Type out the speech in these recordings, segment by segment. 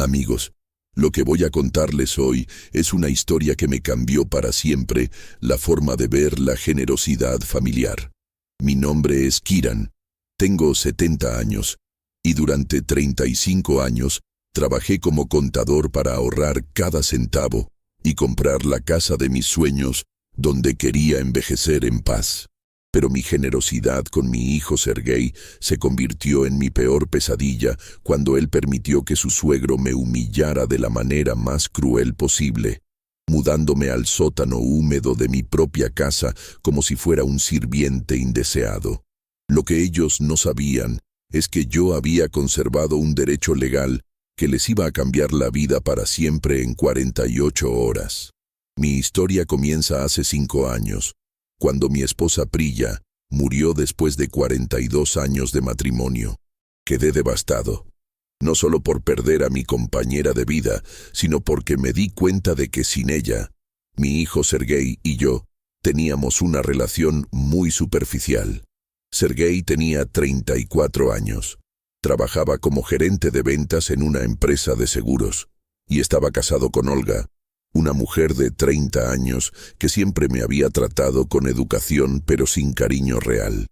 Amigos, lo que voy a contarles hoy es una historia que me cambió para siempre la forma de ver la generosidad familiar. Mi nombre es Kiran, tengo 70 años y durante 35 años trabajé como contador para ahorrar cada centavo y comprar la casa de mis sueños donde quería envejecer en paz. Pero mi generosidad con mi hijo Sergei se convirtió en mi peor pesadilla cuando él permitió que su suegro me humillara de la manera más cruel posible, mudándome al sótano húmedo de mi propia casa como si fuera un sirviente indeseado. Lo que ellos no sabían es que yo había conservado un derecho legal que les iba a cambiar la vida para siempre en 48 horas. Mi historia comienza hace 5 años, cuando mi esposa Priya murió después de 42 años de matrimonio. Quedé devastado, no solo por perder a mi compañera de vida, sino porque me di cuenta de que sin ella, mi hijo Sergei y yo teníamos una relación muy superficial. Sergei tenía 34 años, trabajaba como gerente de ventas en una empresa de seguros y estaba casado con Olga, una mujer de 30 años que siempre me había tratado con educación pero sin cariño real.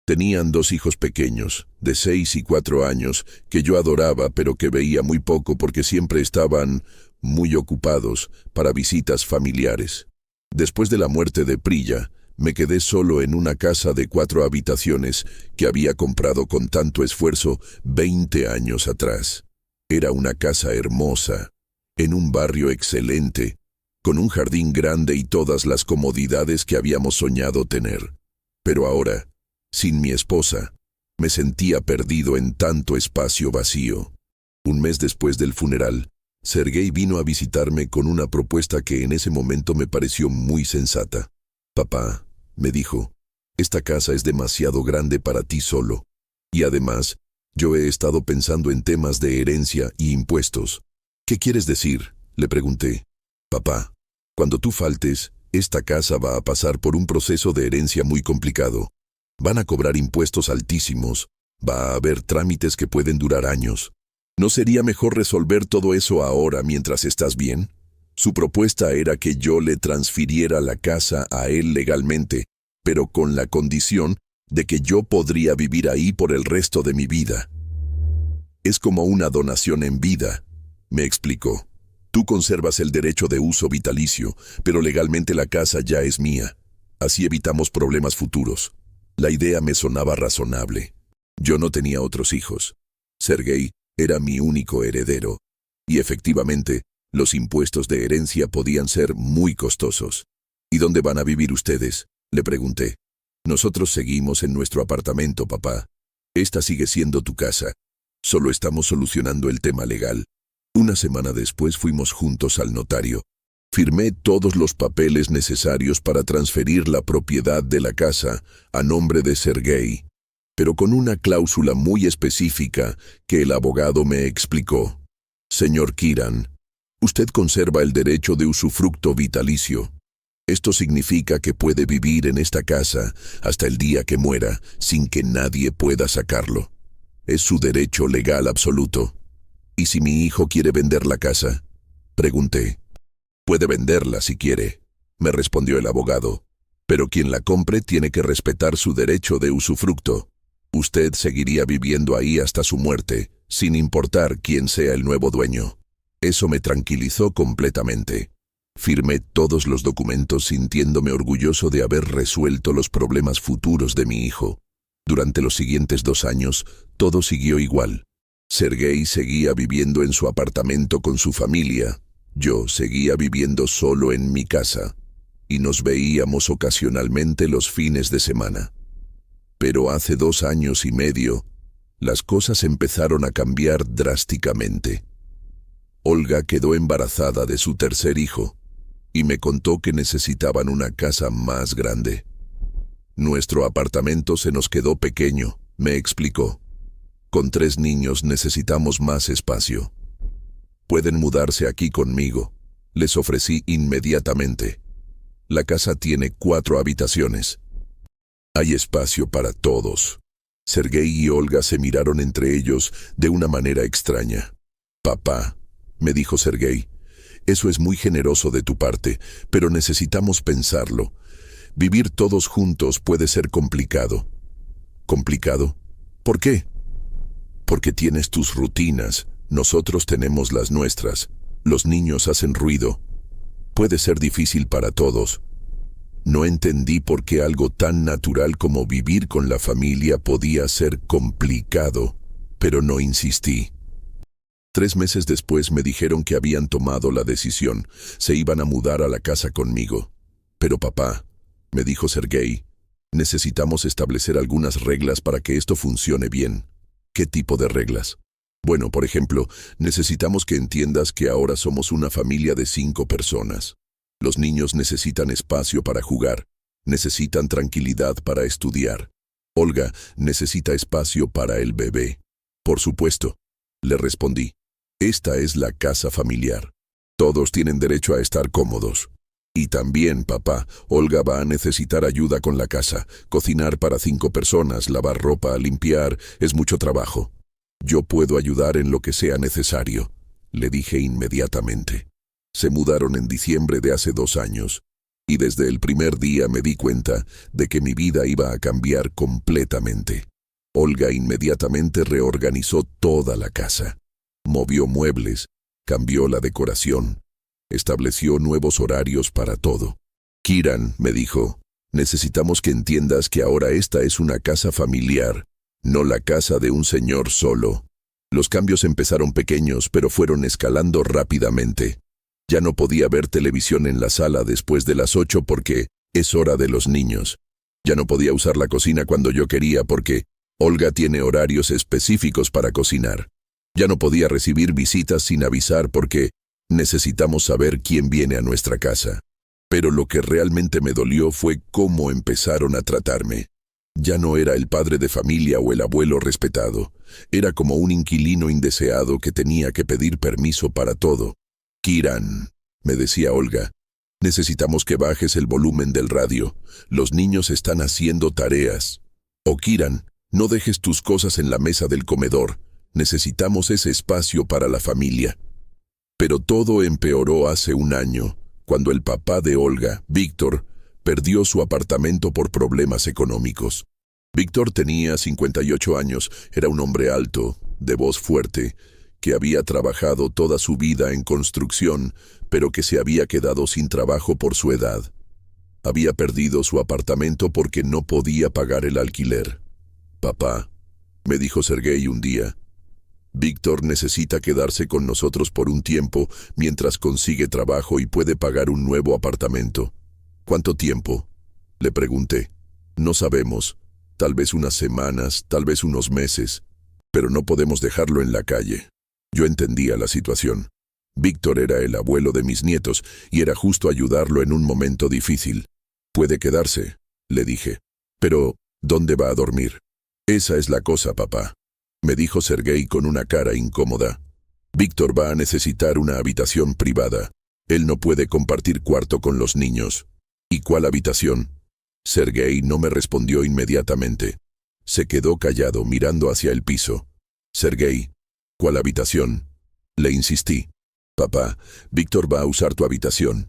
Tenían 2 hijos pequeños, de 6 y 4 años, que yo adoraba pero que veía muy poco porque siempre estaban muy ocupados para visitas familiares. Después de la muerte de Priya, me quedé solo en una casa de 4 habitaciones que había comprado con tanto esfuerzo 20 años atrás. Era una casa hermosa, en un barrio excelente, con un jardín grande y todas las comodidades que habíamos soñado tener. Pero ahora, sin mi esposa, me sentía perdido en tanto espacio vacío. Un mes después del funeral, Sergei vino a visitarme con una propuesta que en ese momento me pareció muy sensata. «Papá», me dijo, «esta casa es demasiado grande para ti solo. Y además, yo he estado pensando en temas de herencia y impuestos». «¿Qué quieres decir?», le pregunté. «Papá, cuando tú faltes, esta casa va a pasar por un proceso de herencia muy complicado. Van a cobrar impuestos altísimos, va a haber trámites que pueden durar años. ¿No sería mejor resolver todo eso ahora mientras estás bien?». Su propuesta era que yo le transfiriera la casa a él legalmente, pero con la condición de que yo podría vivir ahí por el resto de mi vida. «Es como una donación en vida», me explicó. «Tú conservas el derecho de uso vitalicio, pero legalmente la casa ya es mía. Así evitamos problemas futuros». La idea me sonaba razonable. Yo no tenía otros hijos. Sergei era mi único heredero. Y efectivamente, los impuestos de herencia podían ser muy costosos. «¿Y dónde van a vivir ustedes?», le pregunté. «Nosotros seguimos en nuestro apartamento, papá. Esta sigue siendo tu casa. Solo estamos solucionando el tema legal». Una semana después fuimos juntos al notario. Firmé todos los papeles necesarios para transferir la propiedad de la casa a nombre de Sergei, pero con una cláusula muy específica que el abogado me explicó. «Señor Kiran, usted conserva el derecho de usufructo vitalicio. Esto significa que puede vivir en esta casa hasta el día que muera sin que nadie pueda sacarlo. Es su derecho legal absoluto». «¿Y si mi hijo quiere vender la casa?», pregunté. «Puede venderla si quiere», me respondió el abogado, «pero quien la compre tiene que respetar su derecho de usufructo. Usted seguiría viviendo ahí hasta su muerte, sin importar quién sea el nuevo dueño». Eso me tranquilizó completamente. Firmé todos los documentos sintiéndome orgulloso de haber resuelto los problemas futuros de mi hijo. Durante los siguientes 2 años, todo siguió igual. Sergei seguía viviendo en su apartamento con su familia. Yo seguía viviendo solo en mi casa, y nos veíamos ocasionalmente los fines de semana. Pero hace 2 años y medio, las cosas empezaron a cambiar drásticamente. Olga quedó embarazada de su 3er hijo, y me contó que necesitaban una casa más grande. «Nuestro apartamento se nos quedó pequeño», me explicó. «Con 3 niños necesitamos más espacio. Pueden mudarse aquí conmigo», les ofrecí inmediatamente. «La casa tiene 4 habitaciones. Hay espacio para todos». Sergei y Olga se miraron entre ellos de una manera extraña. «Papá», me dijo Sergei. Eso es muy generoso de tu parte, pero necesitamos pensarlo. Vivir todos juntos puede ser complicado. ¿Complicado? ¿Por qué? Porque tienes tus rutinas, nosotros tenemos las nuestras. Los niños hacen ruido. Puede ser difícil para todos. No entendí por qué algo tan natural como vivir con la familia podía ser complicado, pero no insistí. 3 meses después me dijeron que habían tomado la decisión, se iban a mudar a la casa conmigo. Pero papá, me dijo Sergei, necesitamos establecer algunas reglas para que esto funcione bien. ¿Qué tipo de reglas? Bueno, por ejemplo, necesitamos que entiendas que ahora somos una familia de 5 personas. Los niños necesitan espacio para jugar, necesitan tranquilidad para estudiar. Olga necesita espacio para el bebé. Por supuesto, le respondí. Esta es la casa familiar. Todos tienen derecho a estar cómodos. Y también, papá, Olga va a necesitar ayuda con la casa. Cocinar para 5 personas, lavar ropa, limpiar, es mucho trabajo. Yo puedo ayudar en lo que sea necesario, le dije inmediatamente. Se mudaron en diciembre de hace 2 años, y desde el primer día me di cuenta de que mi vida iba a cambiar completamente. Olga inmediatamente reorganizó toda la casa. Movió muebles, cambió la decoración, estableció nuevos horarios para todo. Kiran, me dijo, necesitamos que entiendas que ahora esta es una casa familiar, no la casa de un señor solo. Los cambios empezaron pequeños, pero fueron escalando rápidamente. Ya no podía ver televisión en la sala después de las 8 porque es hora de los niños. Ya no podía usar la cocina cuando yo quería porque Olga tiene horarios específicos para cocinar. Ya no podía recibir visitas sin avisar porque necesitamos saber quién viene a nuestra casa. Pero lo que realmente me dolió fue cómo empezaron a tratarme. Ya no era el padre de familia o el abuelo respetado. Era como un inquilino indeseado que tenía que pedir permiso para todo. Kiran, me decía Olga, necesitamos que bajes el volumen del radio. Los niños están haciendo tareas. O Kiran, no dejes tus cosas en la mesa del comedor. Necesitamos ese espacio para la familia. Pero todo empeoró hace 1 año, cuando el papá de Olga, Víctor, perdió su apartamento por problemas económicos. Víctor tenía 58 años, era un hombre alto, de voz fuerte, que había trabajado toda su vida en construcción, pero que se había quedado sin trabajo por su edad. Había perdido su apartamento porque no podía pagar el alquiler. Papá, me dijo Sergei un día, Víctor necesita quedarse con nosotros por un tiempo mientras consigue trabajo y puede pagar un nuevo apartamento. ¿Cuánto tiempo? Le pregunté. No sabemos. Tal vez unas semanas, tal vez unos meses. Pero no podemos dejarlo en la calle. Yo entendía la situación. Víctor era el abuelo de mis nietos y era justo ayudarlo en un momento difícil. Puede quedarse, le dije. Pero, ¿dónde va a dormir? Esa es la cosa, papá, me dijo Sergei con una cara incómoda. Víctor va a necesitar una habitación privada. Él no puede compartir cuarto con los niños. ¿Y cuál habitación? Sergei no me respondió inmediatamente. Se quedó callado mirando hacia el piso. Sergei, ¿cuál habitación? Le insistí. Papá, Víctor va a usar tu habitación.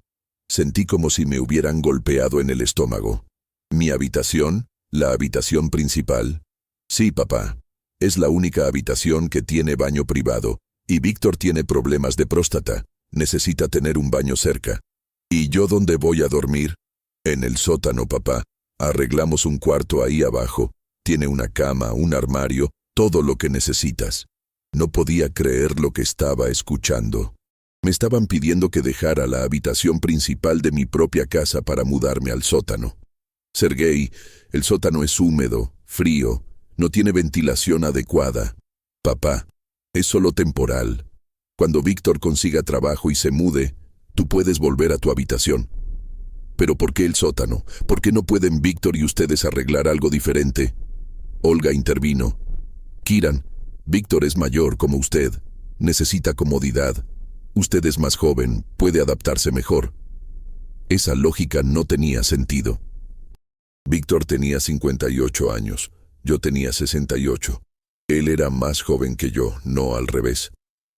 Sentí como si me hubieran golpeado en el estómago. ¿Mi habitación? ¿La habitación principal? Sí, papá. Es la única habitación que tiene baño privado, y Víctor tiene problemas de próstata. Necesita tener un baño cerca. ¿Y yo dónde voy a dormir? En el sótano, papá. Arreglamos un cuarto ahí abajo. Tiene una cama, un armario, todo lo que necesitas. No podía creer lo que estaba escuchando. Me estaban pidiendo que dejara la habitación principal de mi propia casa para mudarme al sótano. Sergei, el sótano es húmedo, frío, no tiene ventilación adecuada. Papá, es solo temporal. Cuando Víctor consiga trabajo y se mude, tú puedes volver a tu habitación. ¿Pero por qué el sótano? ¿Por qué no pueden Víctor y ustedes arreglar algo diferente? Olga intervino. Kiran, Víctor es mayor como usted. Necesita comodidad. Usted es más joven, puede adaptarse mejor. Esa lógica no tenía sentido. Víctor tenía 58 años. Yo tenía 68. Él era más joven que yo, no al revés.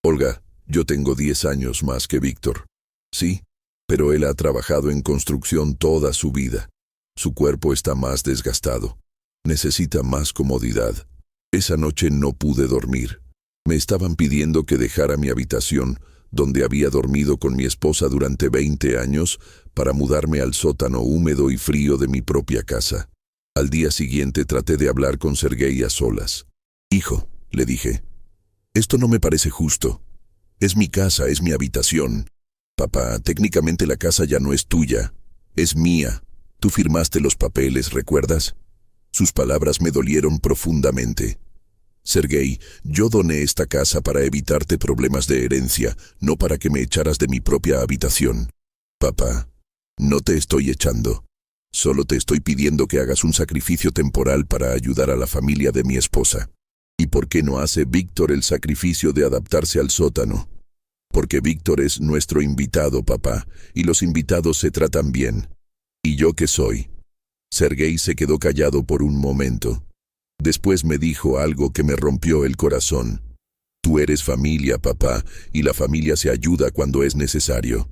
Olga, Yo tengo 10 años más que Víctor. Sí, pero él ha trabajado en construcción toda su vida. Su cuerpo está más desgastado. Necesita más comodidad. Esa noche no pude dormir. Me estaban pidiendo que dejara mi habitación, donde había dormido con mi esposa durante 20 años, para mudarme al sótano húmedo y frío de mi propia casa. Al día siguiente traté de hablar con Sergei a solas. «Hijo», le dije, «esto no me parece justo. Es mi casa, es mi habitación. Papá, técnicamente la casa ya no es tuya, es mía. Tú firmaste los papeles, ¿recuerdas?». Sus palabras me dolieron profundamente. «Sergei, yo doné esta casa para evitarte problemas de herencia, no para que me echaras de mi propia habitación». «Papá, no te estoy echando. Solo te estoy pidiendo que hagas un sacrificio temporal para ayudar a la familia de mi esposa». «¿Y por qué no hace Víctor el sacrificio de adaptarse al sótano?». «Porque Víctor es nuestro invitado, papá, y los invitados se tratan bien». «¿Y yo qué soy?». Sergei se quedó callado por un momento. Después me dijo algo que me rompió el corazón. «Tú eres familia, papá, y la familia se ayuda cuando es necesario».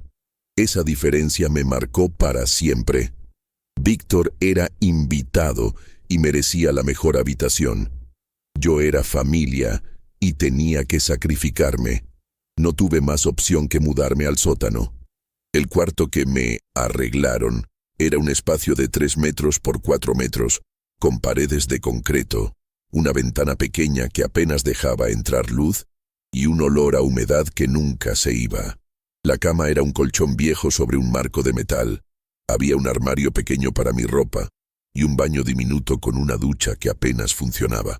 Esa diferencia me marcó para siempre. Víctor era invitado y merecía la mejor habitación. Yo era familia y tenía que sacrificarme. No tuve más opción que mudarme al sótano. El cuarto que me arreglaron era un espacio de 3 metros por 4 metros, con paredes de concreto, una ventana pequeña que apenas dejaba entrar luz y un olor a humedad que nunca se iba. La cama era un colchón viejo sobre un marco de metal. Había un armario pequeño para mi ropa y un baño diminuto con una ducha que apenas funcionaba.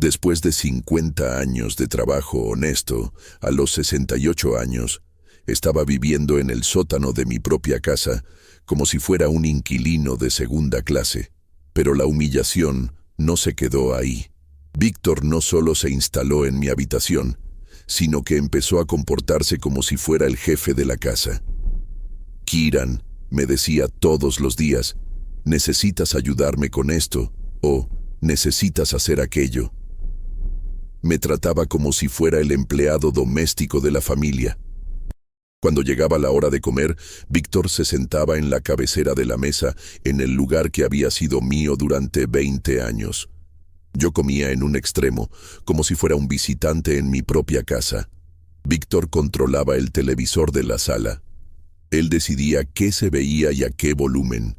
Después de 50 años de trabajo honesto, a los 68 años, estaba viviendo en el sótano de mi propia casa como si fuera un inquilino de segunda clase. Pero la humillación no se quedó ahí. Víctor no solo se instaló en mi habitación, sino que empezó a comportarse como si fuera el jefe de la casa. «Kiran», me decía todos los días, «necesitas ayudarme con esto», o «necesitas hacer aquello». Me trataba como si fuera el empleado doméstico de la familia. Cuando llegaba la hora de comer, Víctor se sentaba en la cabecera de la mesa, en el lugar que había sido mío durante 20 años. Yo comía en un extremo, como si fuera un visitante en mi propia casa. Víctor controlaba el televisor de la sala. Él decidía qué se veía y a qué volumen.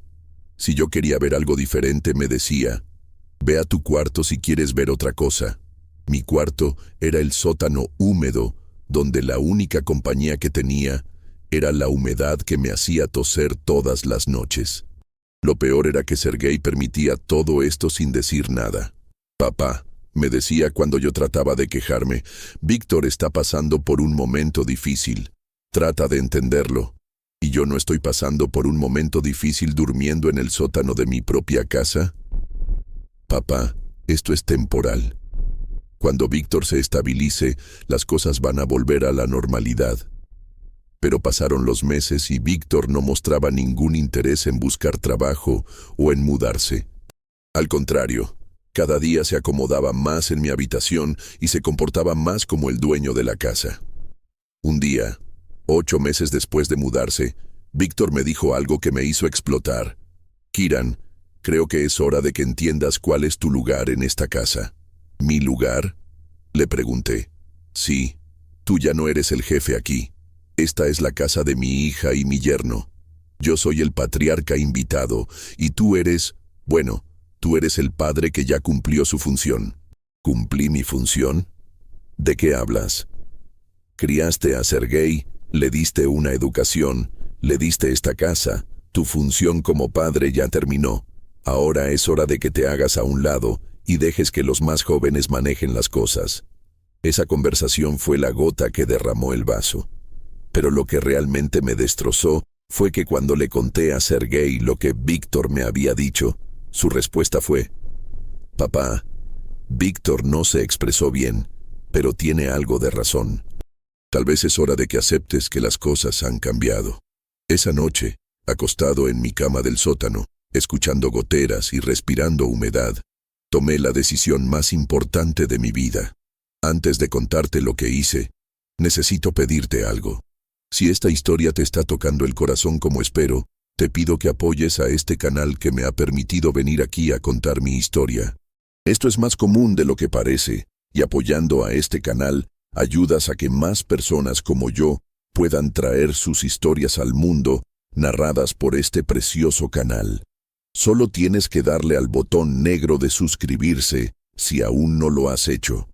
Si yo quería ver algo diferente, me decía, «Ve a tu cuarto si quieres ver otra cosa». Mi cuarto era el sótano húmedo, donde la única compañía que tenía era la humedad que me hacía toser todas las noches. Lo peor era que Sergei permitía todo esto sin decir nada. «Papá», me decía cuando yo trataba de quejarme, «Víctor está pasando por un momento difícil. Trata de entenderlo. ¿Y yo no estoy pasando por un momento difícil durmiendo en el sótano de mi propia casa? Papá, esto es temporal. Cuando Víctor se estabilice, las cosas van a volver a la normalidad». Pero pasaron los meses y Víctor no mostraba ningún interés en buscar trabajo o en mudarse. Al contrario, cada día se acomodaba más en mi habitación y se comportaba más como el dueño de la casa. Un día, 8 meses después de mudarse, Víctor me dijo algo que me hizo explotar. «Kiran, creo que es hora de que entiendas cuál es tu lugar en esta casa». «¿Mi lugar?», le pregunté. «Sí, tú ya no eres el jefe aquí. Esta es la casa de mi hija y mi yerno. Yo soy el patriarca invitado y tú eres, bueno, tú eres el padre que ya cumplió su función». «¿Cumplí mi función? ¿De qué hablas?». «Criaste a Sergei, le diste una educación, le diste esta casa, tu función como padre ya terminó. Ahora es hora de que te hagas a un lado y dejes que los más jóvenes manejen las cosas». Esa conversación fue la gota que derramó el vaso. Pero lo que realmente me destrozó fue que cuando le conté a Sergei lo que Víctor me había dicho, su respuesta fue, «Papá, Víctor no se expresó bien, pero tiene algo de razón. Tal vez es hora de que aceptes que las cosas han cambiado». Esa noche, acostado en mi cama del sótano, escuchando goteras y respirando humedad, tomé la decisión más importante de mi vida. Antes de contarte lo que hice, Necesito pedirte algo. Si esta historia te está tocando el corazón como espero, te pido que apoyes a este canal que me ha permitido venir aquí a contar mi historia. Esto es más común de lo que parece, y apoyando a este canal, ayudas a que más personas como yo puedan traer sus historias al mundo, narradas por este precioso canal. Solo tienes que darle al botón negro de suscribirse si aún no lo has hecho.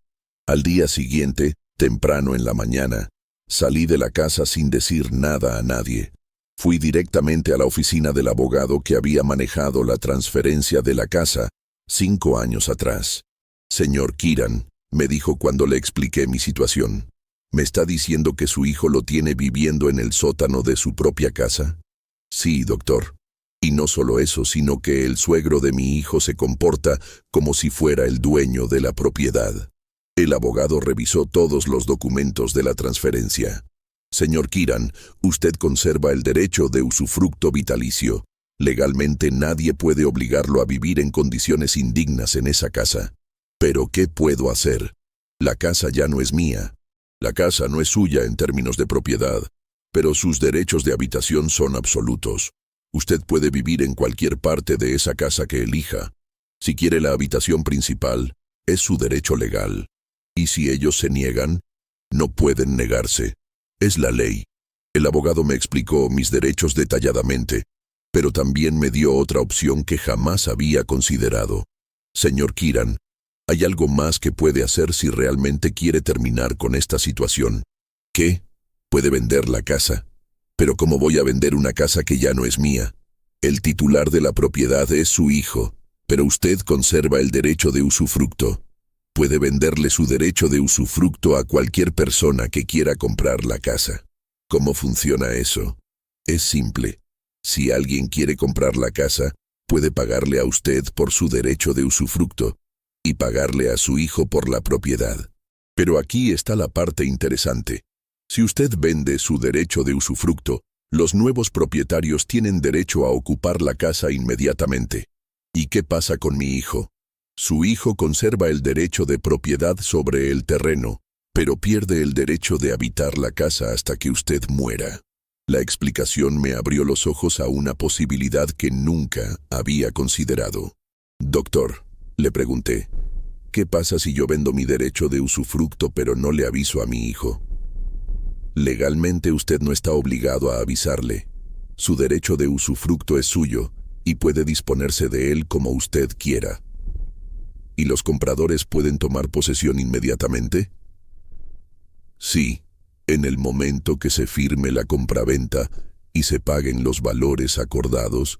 Al día siguiente, temprano en la mañana, salí de la casa sin decir nada a nadie. Fui directamente a la oficina del abogado que había manejado la transferencia de la casa 5 años atrás. Señor Kiran, me dijo cuando le expliqué mi situación. ¿Me está diciendo que su hijo lo tiene viviendo en el sótano de su propia casa? Sí, doctor. Y no solo eso, sino que el suegro de mi hijo se comporta como si fuera el dueño de la propiedad. El abogado revisó todos los documentos de la transferencia. Señor Kiran, usted conserva el derecho de usufructo vitalicio. Legalmente nadie puede obligarlo a vivir en condiciones indignas en esa casa. ¿Pero qué puedo hacer? La casa ya no es mía. La casa no es suya en términos de propiedad, pero sus derechos de habitación son absolutos. Usted puede vivir en cualquier parte de esa casa que elija. Si quiere la habitación principal, es su derecho legal. Y si ellos se niegan, no pueden negarse. Es la ley. El abogado me explicó mis derechos detalladamente, pero también me dio otra opción que jamás había considerado. Señor Kiran, hay algo más que puede hacer si realmente quiere terminar con esta situación. ¿Qué? Puede vender la casa. Pero ¿cómo voy a vender una casa que ya no es mía? El titular de la propiedad es su hijo, pero usted conserva el derecho de usufructo. Puede venderle su derecho de usufructo a cualquier persona que quiera comprar la casa. ¿Cómo funciona eso? Es simple. Si alguien quiere comprar la casa, puede pagarle a usted por su derecho de usufructo y pagarle a su hijo por la propiedad. Pero aquí está la parte interesante. Si usted vende su derecho de usufructo, los nuevos propietarios tienen derecho a ocupar la casa inmediatamente. ¿Y qué pasa con mi hijo? Su hijo conserva el derecho de propiedad sobre el terreno, pero pierde el derecho de habitar la casa hasta que usted muera. La explicación me abrió los ojos a una posibilidad que nunca había considerado. Doctor, le pregunté, ¿qué pasa si yo vendo mi derecho de usufructo pero no le aviso a mi hijo? Legalmente usted no está obligado a avisarle. Su derecho de usufructo es suyo y puede disponerse de él como usted quiera. ¿Y los compradores pueden tomar posesión inmediatamente? Sí, en el momento que se firme la compraventa y se paguen los valores acordados,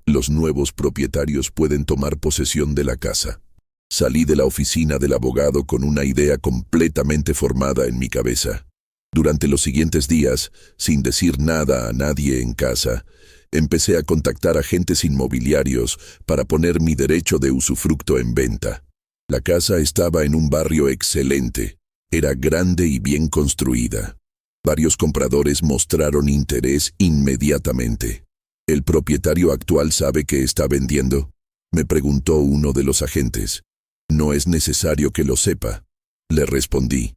los nuevos propietarios pueden tomar posesión de la casa. Salí de la oficina del abogado con una idea completamente formada en mi cabeza. Durante los siguientes días, sin decir nada a nadie en casa, empecé a contactar agentes inmobiliarios para poner mi derecho de usufructo en venta. La casa estaba en un barrio excelente, era grande y bien construida. Varios compradores mostraron interés inmediatamente. ¿El propietario actual sabe que está vendiendo?, me preguntó uno de los agentes. No es necesario que lo sepa, le respondí.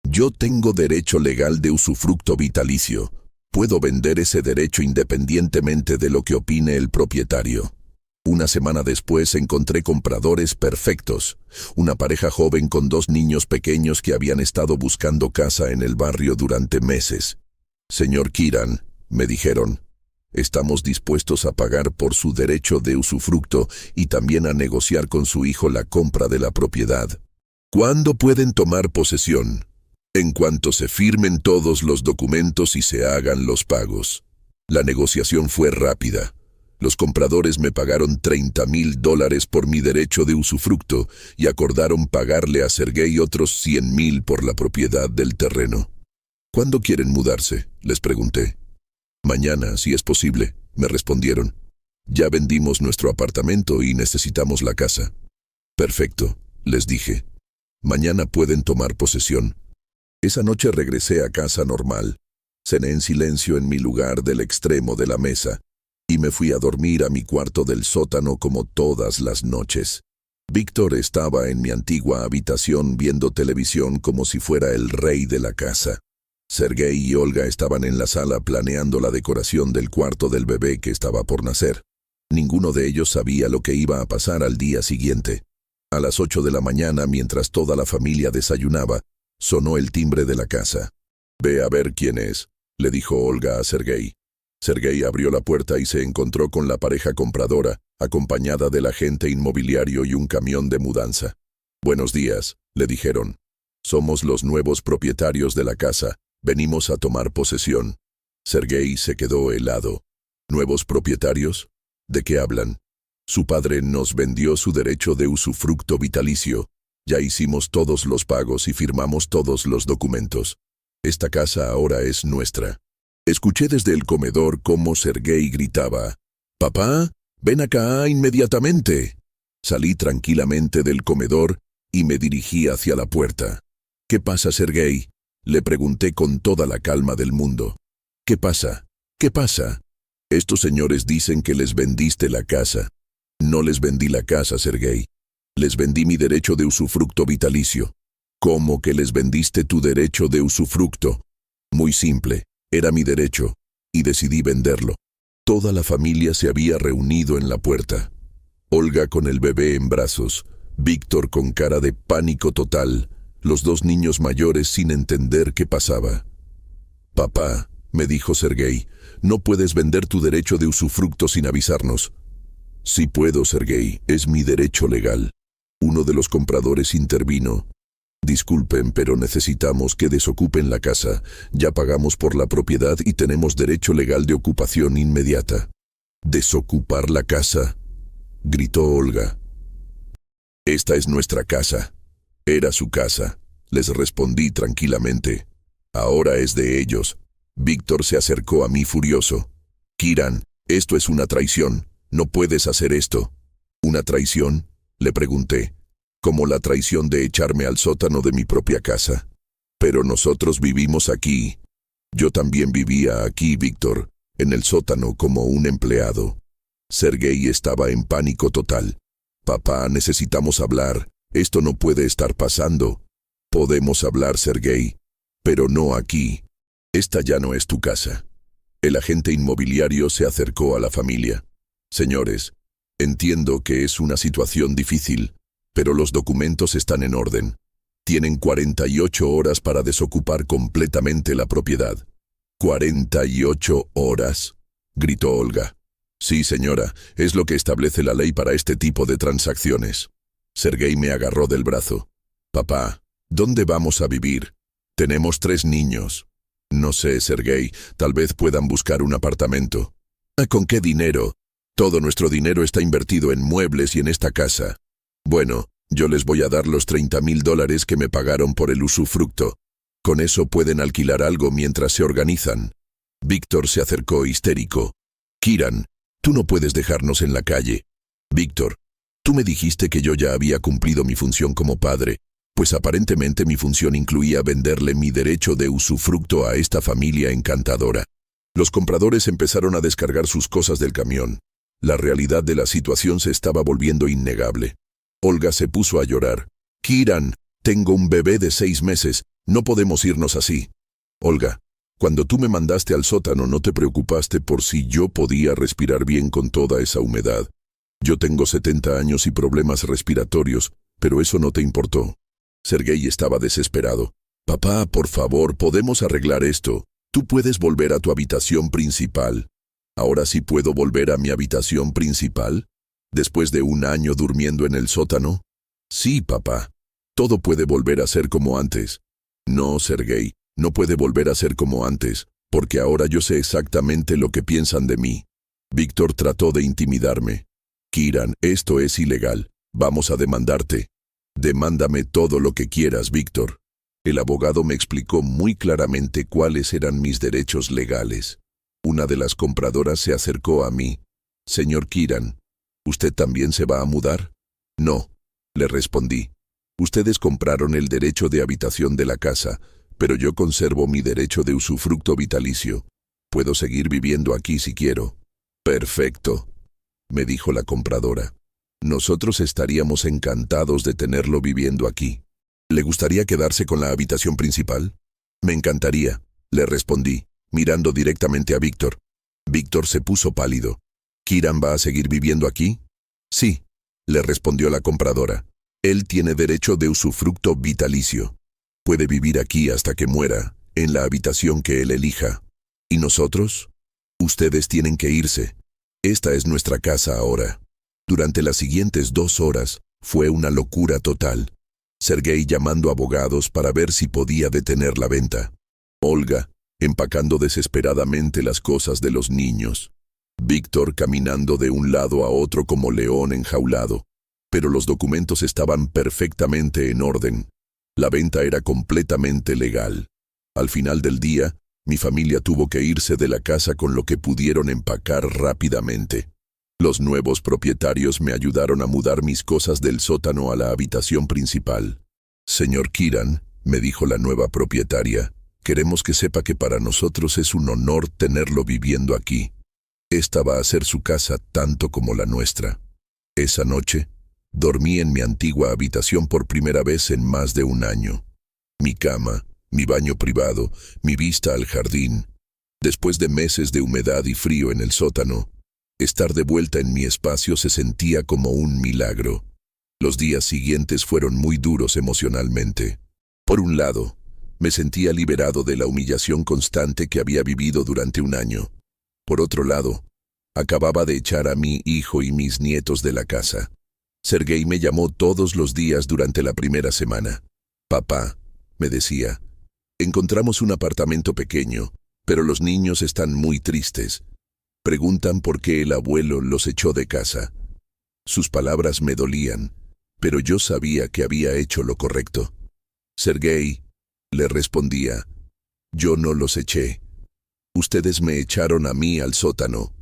Yo tengo derecho legal de usufructo vitalicio. Puedo vender ese derecho independientemente de lo que opine el propietario. Una semana después encontré compradores perfectos. Una pareja joven con 2 niños pequeños que habían estado buscando casa en el barrio durante meses. Señor Kiran, me dijeron, estamos dispuestos a pagar por su derecho de usufructo y también a negociar con su hijo la compra de la propiedad. ¿Cuándo pueden tomar posesión? En cuanto se firmen todos los documentos y se hagan los pagos. La negociación fue rápida. Los compradores me pagaron $30,000 por mi derecho de usufructo y acordaron pagarle a Sergey otros $100,000 por la propiedad del terreno. ¿Cuándo quieren mudarse?, les pregunté. Mañana, si es posible, me respondieron. Ya vendimos nuestro apartamento y necesitamos la casa. Perfecto, les dije. Mañana pueden tomar posesión. Esa noche regresé a casa normal. Cené en silencio en mi lugar del extremo de la mesa y me fui a dormir a mi cuarto del sótano como todas las noches. Víctor estaba en mi antigua habitación viendo televisión como si fuera el rey de la casa. Sergei y Olga estaban en la sala planeando la decoración del cuarto del bebé que estaba por nacer. Ninguno de ellos sabía lo que iba a pasar al día siguiente. A las 8 de la mañana, mientras toda la familia desayunaba, sonó el timbre de la casa. «Ve a ver quién es», le dijo Olga a Sergei. Sergei abrió la puerta y se encontró con la pareja compradora, acompañada del agente inmobiliario y un camión de mudanza. «Buenos días», le dijeron. «Somos los nuevos propietarios de la casa. Venimos a tomar posesión». Sergei se quedó helado. «¿Nuevos propietarios? ¿De qué hablan?» «Su padre nos vendió su derecho de usufructo vitalicio. Ya hicimos todos los pagos y firmamos todos los documentos. Esta casa ahora es nuestra». Escuché desde el comedor cómo Sergei gritaba: «¡Papá, ven acá inmediatamente!». Salí tranquilamente del comedor y me dirigí hacia la puerta. «¿Qué pasa, Sergei?», le pregunté con toda la calma del mundo. «¿Qué pasa? ¿Qué pasa?». «Estos señores dicen que les vendiste la casa». «No les vendí la casa, Sergei. Les vendí mi derecho de usufructo vitalicio». «¿Cómo que les vendiste tu derecho de usufructo?». «Muy simple. Era mi derecho, y decidí venderlo». Toda la familia se había reunido en la puerta. Olga con el bebé en brazos, Víctor con cara de pánico total, los dos niños mayores sin entender qué pasaba. «Papá», me dijo Sergei, «no puedes vender tu derecho de usufructo sin avisarnos». «Sí puedo, Sergei, es mi derecho legal». Uno de los compradores intervino. «Disculpen, pero necesitamos que desocupen la casa. Ya pagamos por la propiedad y tenemos derecho legal de ocupación inmediata». «¿Desocupar la casa?», gritó Olga. «Esta es nuestra casa». «Era su casa», les respondí tranquilamente. «Ahora es de ellos». Víctor se acercó a mí furioso. «Kiran, esto es una traición. No puedes hacer esto». «¿Una traición?», le pregunté. «Como la traición de echarme al sótano de mi propia casa». «Pero nosotros vivimos aquí». «Yo también vivía aquí, Víctor, en el sótano como un empleado». Sergei estaba en pánico total. «Papá, necesitamos hablar. Esto no puede estar pasando». «Podemos hablar, Sergei, pero no aquí. Esta ya no es tu casa». El agente inmobiliario se acercó a la familia. «Señores, entiendo que es una situación difícil, pero los documentos están en orden. Tienen 48 horas para desocupar completamente la propiedad». «¿48 horas?», gritó Olga. «Sí, señora, es lo que establece la ley para este tipo de transacciones». Sergei me agarró del brazo. «Papá, ¿dónde vamos a vivir? Tenemos 3 niños». «No sé, Sergei, tal vez puedan buscar un apartamento». «¿Con qué dinero?». «Todo nuestro dinero está invertido en muebles y en esta casa». «Bueno, yo les voy a dar los $30,000 que me pagaron por el usufructo. Con eso pueden alquilar algo mientras se organizan». Víctor se acercó histérico. «Kiran, tú no puedes dejarnos en la calle». «Víctor, tú me dijiste que yo ya había cumplido mi función como padre, pues aparentemente mi función incluía venderle mi derecho de usufructo a esta familia encantadora». Los compradores empezaron a descargar sus cosas del camión. La realidad de la situación se estaba volviendo innegable. Olga se puso a llorar. «Kiran, tengo un bebé de 6 meses. No podemos irnos así». «Olga, cuando tú me mandaste al sótano no te preocupaste por si yo podía respirar bien con toda esa humedad. Yo tengo 70 años y problemas respiratorios, pero eso no te importó». Sergei estaba desesperado. «Papá, por favor, podemos arreglar esto. Tú puedes volver a tu habitación principal». «¿Ahora sí puedo volver a mi habitación principal? ¿Después de 1 año durmiendo en el sótano?». «Sí, papá. Todo puede volver a ser como antes». «No, Sergei, no puede volver a ser como antes, porque ahora yo sé exactamente lo que piensan de mí». Víctor trató de intimidarme. «Kiran, esto es ilegal. Vamos a demandarte». «Demándame todo lo que quieras, Víctor». El abogado me explicó muy claramente cuáles eran mis derechos legales. Una de las compradoras se acercó a mí. «Señor Kiran, ¿usted también se va a mudar?». «No», le respondí. «Ustedes compraron el derecho de habitación de la casa, pero yo conservo mi derecho de usufructo vitalicio. Puedo seguir viviendo aquí si quiero». «Perfecto», me dijo la compradora. «Nosotros estaríamos encantados de tenerlo viviendo aquí. ¿Le gustaría quedarse con la habitación principal?». «Me encantaría. le respondí, mirando directamente a Víctor. Víctor se puso pálido. ¿Kieran va a seguir viviendo aquí? Sí, le respondió la compradora. Él tiene derecho de usufructo vitalicio. Puede vivir aquí hasta que muera, en la habitación que él elija. ¿Y nosotros? Ustedes tienen que irse. Esta es nuestra casa ahora. Durante las siguientes 2 horas, fue una locura total. Sergei llamando abogados para ver si podía detener la venta. Olga, empacando desesperadamente las cosas de los niños. Víctor caminando de un lado a otro como león enjaulado. Pero los documentos estaban perfectamente en orden. La venta era completamente legal. Al final del día, mi familia tuvo que irse de la casa con lo que pudieron empacar rápidamente. Los nuevos propietarios me ayudaron a mudar mis cosas del sótano a la habitación principal. Señor Kieran, me dijo la nueva propietaria, queremos que sepa que para nosotros es un honor tenerlo viviendo aquí. Esta va a ser su casa tanto como la nuestra. Esa noche, dormí en mi antigua habitación por primera vez en más de un año. Mi cama, mi baño privado, mi vista al jardín. Después de meses de humedad y frío en el sótano, estar de vuelta en mi espacio se sentía como un milagro. Los días siguientes fueron muy duros emocionalmente. Por un lado, me sentía liberado de la humillación constante que había vivido durante un año. Por otro lado, acababa de echar a mi hijo y mis nietos de la casa. Sergei me llamó todos los días durante la primera semana. Papá, me decía, encontramos un apartamento pequeño, pero los niños están muy tristes. Preguntan por qué el abuelo los echó de casa. Sus palabras me dolían, pero yo sabía que había hecho lo correcto. Sergei, le respondía, yo no los eché. Ustedes me echaron a mí al sótano.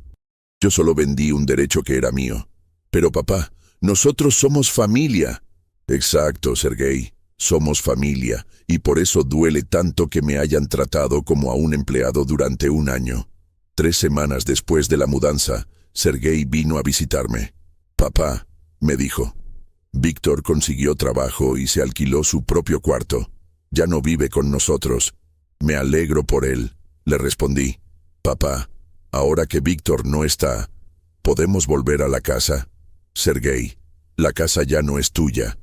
Yo solo vendí un derecho que era mío. Pero papá, nosotros somos familia. Exacto, Sergei, somos familia, y por eso duele tanto que me hayan tratado como a un empleado durante un año. 3 semanas después de la mudanza, Sergei vino a visitarme. Papá, me dijo, Víctor consiguió trabajo y se alquiló su propio cuarto. Ya no vive con nosotros. Me alegro por él, le respondí. Papá, ahora que Víctor no está, ¿podemos volver a la casa? Sergei, la casa ya no es tuya.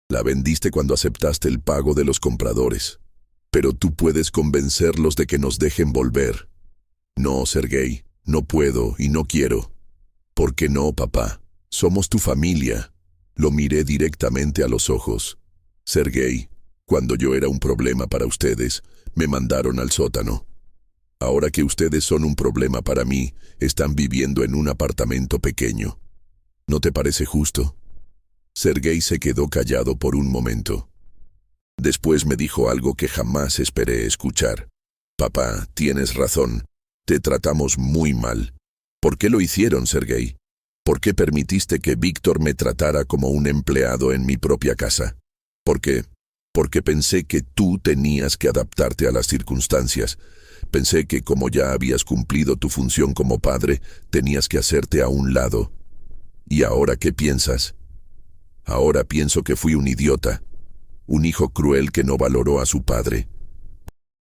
La vendiste cuando aceptaste el pago de los compradores. Pero tú puedes convencerlos de que nos dejen volver. No, Sergei, no puedo y no quiero. ¿Por qué no, papá? Somos tu familia. Lo miré directamente a los ojos. Sergei, cuando yo era un problema para ustedes, me mandaron al sótano. Ahora que ustedes son un problema para mí, están viviendo en un apartamento pequeño. ¿No te parece justo? Sergei se quedó callado por un momento. Después me dijo algo que jamás esperé escuchar. Papá, tienes razón. Te tratamos muy mal. ¿Por qué lo hicieron, Sergei? ¿Por qué permitiste que Víctor me tratara como un empleado en mi propia casa? ¿Por qué? Porque pensé que tú tenías que adaptarte a las circunstancias. Pensé que como ya habías cumplido tu función como padre, tenías que hacerte a un lado. ¿Y ahora qué piensas? Ahora pienso que fui un idiota, un hijo cruel que no valoró a su padre.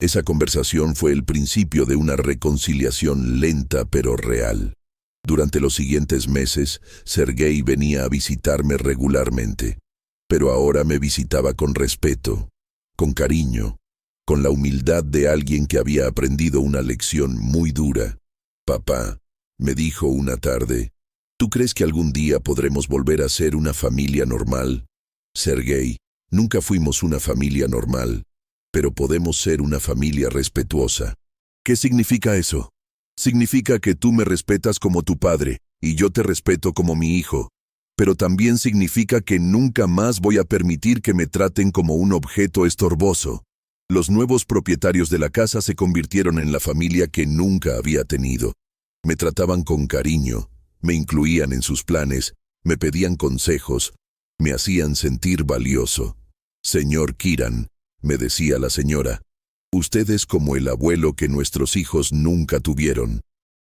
Esa conversación fue el principio de una reconciliación lenta pero real. Durante los siguientes meses, Sergei venía a visitarme regularmente, pero ahora me visitaba con respeto, con cariño, con la humildad de alguien que había aprendido una lección muy dura. Papá, me dijo una tarde, ¿tú crees que algún día podremos volver a ser una familia normal? Sergei, nunca fuimos una familia normal, pero podemos ser una familia respetuosa. ¿Qué significa eso? Significa que tú me respetas como tu padre, y yo te respeto como mi hijo. Pero también significa que nunca más voy a permitir que me traten como un objeto estorboso. Los nuevos propietarios de la casa se convirtieron en la familia que nunca había tenido. Me trataban con cariño, me incluían en sus planes, me pedían consejos, me hacían sentir valioso. Señor Kieran, me decía la señora, usted es como el abuelo que nuestros hijos nunca tuvieron.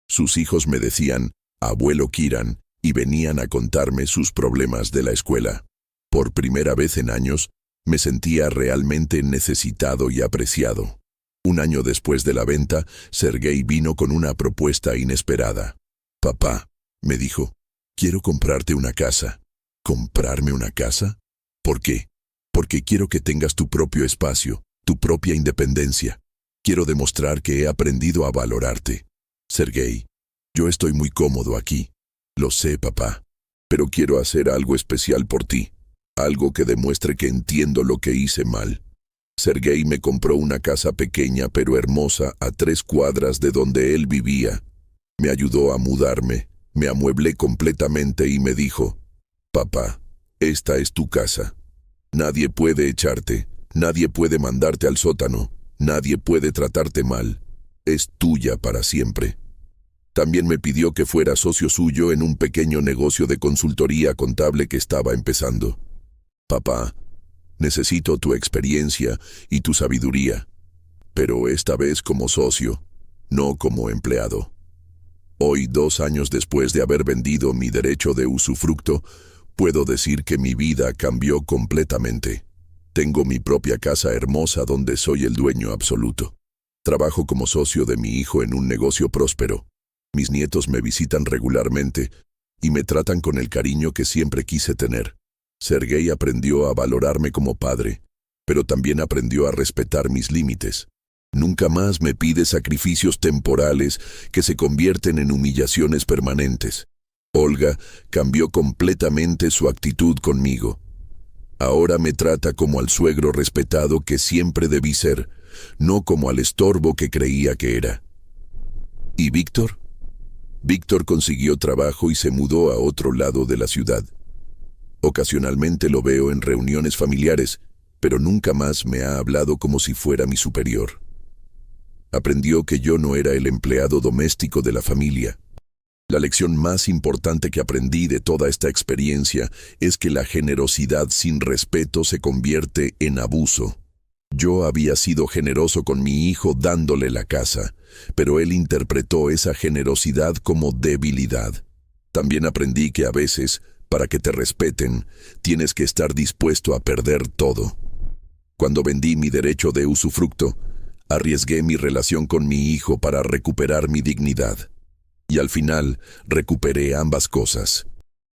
Sus hijos me decían, abuelo Kieran, y venían a contarme sus problemas de la escuela. Por primera vez en años, me sentía realmente necesitado y apreciado. Un año después de la venta, Sergei vino con una propuesta inesperada. «Papá», me dijo, «quiero comprarte una casa». ¿Comprarme una casa? ¿Por qué? Porque quiero que tengas tu propio espacio, tu propia independencia. Quiero demostrar que he aprendido a valorarte. Sergei, yo estoy muy cómodo aquí. Lo sé, papá. Pero quiero hacer algo especial por ti. Algo que demuestre que entiendo lo que hice mal. Sergei me compró una casa pequeña pero hermosa a 3 cuadras de donde él vivía. Me ayudó a mudarme, me amueblé completamente y me dijo: «Papá, esta es tu casa. Nadie puede echarte, nadie puede mandarte al sótano, nadie puede tratarte mal. Es tuya para siempre». También me pidió que fuera socio suyo en un pequeño negocio de consultoría contable que estaba empezando. «Papá, necesito tu experiencia y tu sabiduría, pero esta vez como socio, no como empleado». Hoy, 2 años después de haber vendido mi derecho de usufructo, puedo decir que mi vida cambió completamente. Tengo mi propia casa hermosa donde soy el dueño absoluto. Trabajo como socio de mi hijo en un negocio próspero. Mis nietos me visitan regularmente y me tratan con el cariño que siempre quise tener. Sergei aprendió a valorarme como padre, pero también aprendió a respetar mis límites. Nunca más me pide sacrificios temporales que se convierten en humillaciones permanentes. Olga cambió completamente su actitud conmigo. Ahora me trata como al suegro respetado que siempre debí ser, no como al estorbo que creía que era. ¿Y Víctor? Víctor consiguió trabajo y se mudó a otro lado de la ciudad. Ocasionalmente lo veo en reuniones familiares, pero nunca más me ha hablado como si fuera mi superior. Aprendió que yo no era el empleado doméstico de la familia. La lección más importante que aprendí de toda esta experiencia es que la generosidad sin respeto se convierte en abuso. Yo había sido generoso con mi hijo dándole la casa, pero él interpretó esa generosidad como debilidad. También aprendí que a veces, para que te respeten, tienes que estar dispuesto a perder todo. Cuando vendí mi derecho de usufructo, arriesgué mi relación con mi hijo para recuperar mi dignidad. Y al final, recuperé ambas cosas.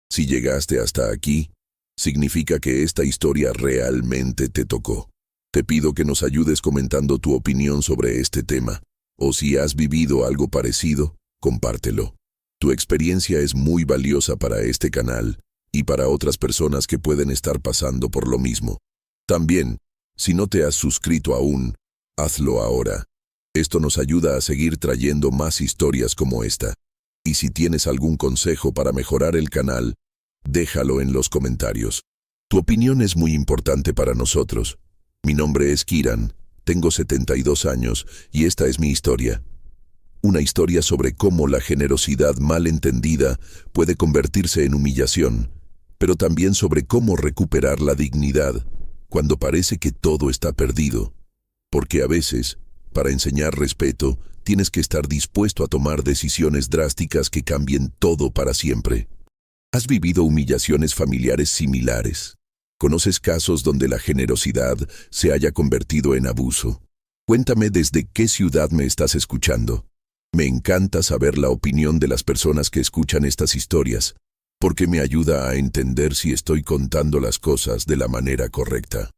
Si llegaste hasta aquí, significa que esta historia realmente te tocó. Te pido que nos ayudes comentando tu opinión sobre este tema, o si has vivido algo parecido, compártelo. Tu experiencia es muy valiosa para este canal y para otras personas que pueden estar pasando por lo mismo. También, si no te has suscrito aún, hazlo ahora. Esto nos ayuda a seguir trayendo más historias como esta. Y si tienes algún consejo para mejorar el canal, déjalo en los comentarios. Tu opinión es muy importante para nosotros. Mi nombre es Kiran, tengo 72 años y esta es mi historia. Una historia sobre cómo la generosidad mal entendida puede convertirse en humillación, pero también sobre cómo recuperar la dignidad cuando parece que todo está perdido. Porque a veces, para enseñar respeto, tienes que estar dispuesto a tomar decisiones drásticas que cambien todo para siempre. ¿Has vivido humillaciones familiares similares? ¿Conoces casos donde la generosidad se haya convertido en abuso? Cuéntame desde qué ciudad me estás escuchando. Me encanta saber la opinión de las personas que escuchan estas historias, porque me ayuda a entender si estoy contando las cosas de la manera correcta.